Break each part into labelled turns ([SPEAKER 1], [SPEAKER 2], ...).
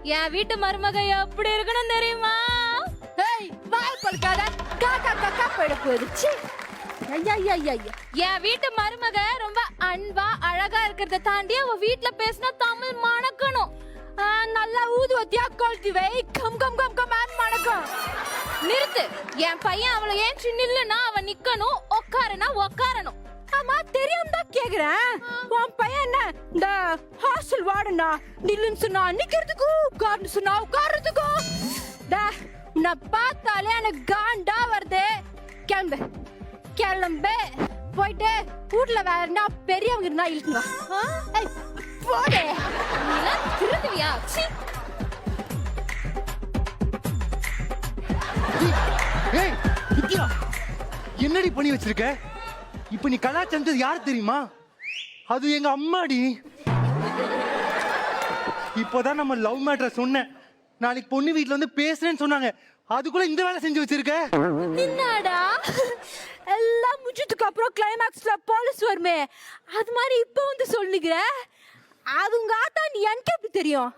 [SPEAKER 1] என் வீட்டு மருமக எப்படி இருக்கணும் தெரியுமா?
[SPEAKER 2] வாய் பல்காத காக்கா காக்கா போயிட போயிடுச்சு.
[SPEAKER 1] என் வீட்டு மருமக ரொம்ப அன்பா அழகா இருக்கிறத தாண்டி அவ வீட்டுல பேசினா தமிழ் மணக்கணும்.
[SPEAKER 2] நல்லா ஊதுவத்தியா கொளுத்தி வை. கம் கம் கம் கம் மணக்கம்.
[SPEAKER 1] நிறுத்து. என் பையன் அவளை ஏன் நில்லுனா அவன் நிக்கணும், உட்காருனா உட்காரணும்.
[SPEAKER 2] ஆமா தெரியாம தான் கேக்குறேன். உன் பையன் என்ன இந்த ஹாஸ்டல் வாடனா? நில்லுன்னு சொன்னா நிக்கிறதுக்கும், உட்காருன்னு சொன்னா உட்கார்றதுக்கும். நான் பார்த்தாலே எனக்கு காண்டா வருது. கிளம்பு கிளம்பு. போயிட்டு வீட்டுல வேற என்ன பெரியவங்க இருந்தா இழுக்குங்க. போடே.
[SPEAKER 1] திருந்துவியா?
[SPEAKER 3] வித்யா, என்னடி பண்ணி வச்சிருக்க? இப்ப நீ கலாச்சாரது யாரு தெரியுமா? அது எங்க அம்மாடி. இப்போதான் நம்ம லவ் மேட்டர் சொன்னேன். நாளைக்கு பொண்ணு வீட்டுல வந்து பேசுறேன்னு சொன்னாங்க. அதுக்குள்ள இந்த வேலை செஞ்சு வச்சிருக்க.
[SPEAKER 2] என்னடா எல்லாம் முடிச்சதுக்கு அப்புறம் கிளைமாக்ஸ்ல போலீஸ் வருமே, அது மாதிரி இப்ப வந்து சொல்லுகிற? அது உங்க ஆத்தா நீ எனக்கு எப்படி தெரியும்?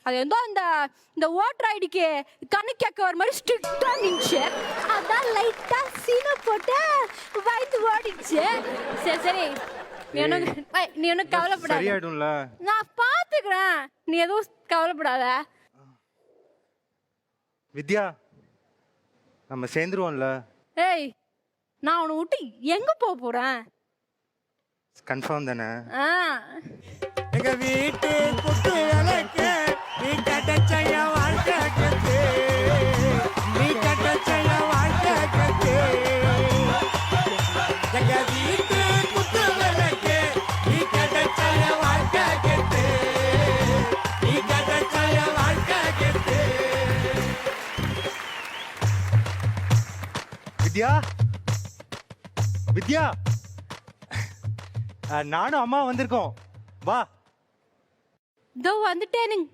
[SPEAKER 2] அது எந்தோ இந்த ஓட்டர் ஐடிக்கு கண்ணு கேட்க வர மாதிரி ஸ்ட்ரிக்டா நின்னுச்சு. அதான் லைட்டா சீனை போட்டு வயது ஓடிச்சு. சரி சரி, நீ ஒன்னும் கவலைப்படாத.
[SPEAKER 3] சரியாயிடும்ல,
[SPEAKER 2] நான் பாத்துக்கிறேன். நீ எதுவும் கவலைப்படாத.
[SPEAKER 3] வித்யா, நம்ம சேர்ந்துருவோம்ல?
[SPEAKER 2] ஏய், நான் உன்னை விட்டு எங்க போறேன்?
[SPEAKER 3] கன்ஃபார்ம் தானே?
[SPEAKER 4] எங்க வீட்டு குட்டு விளக்க நீ கட்டச்சைய வாழ்க்கை கத்து, நீ கட்டச்சைய வாழ்க்கை கத்து. எங்க வீட்டு குட்டு விளக்க நீ கட்டச்சைய வாழ்க்கை கத்து, நீ கட்டச்சைய வாழ்க்கை கத்து.
[SPEAKER 3] வித்யா, வித்யா, நானும் அம்மா வந்திருக்கோம். வா.
[SPEAKER 2] இதோ வந்துட்டேனுங்க.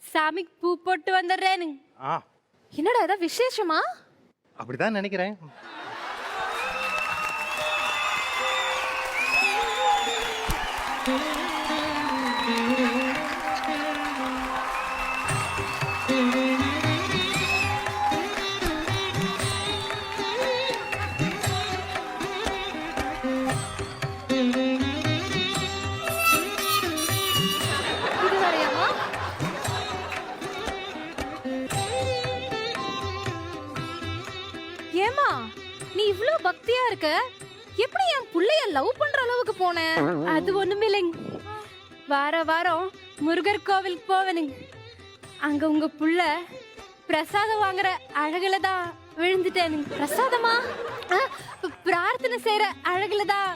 [SPEAKER 2] சாமிக்கு பூ போட்டு வந்துடுறேனுங்க.
[SPEAKER 1] என்னடா ஏதாவது விசேஷமா?
[SPEAKER 3] அப்படிதான் நினைக்கிறேன்.
[SPEAKER 1] ஏமா நீ இவ்ளோ பக்தியா இருக்க, எப்படி என் புள்ளைய லவ் பண்ற அளவுக்கு போன?
[SPEAKER 2] அது ஒண்ணுமில்லைங்க. வாரம் முருகர் கோவிலுக்கு போவேனுங்க. அங்க உங்க புள்ள பிரசாதம் வாங்குற அழகுல தான் விழுந்துட்டேனுங்க.
[SPEAKER 1] பிரசாதமா?
[SPEAKER 2] பிரார்த்தனை செய்யற அழகுல தான்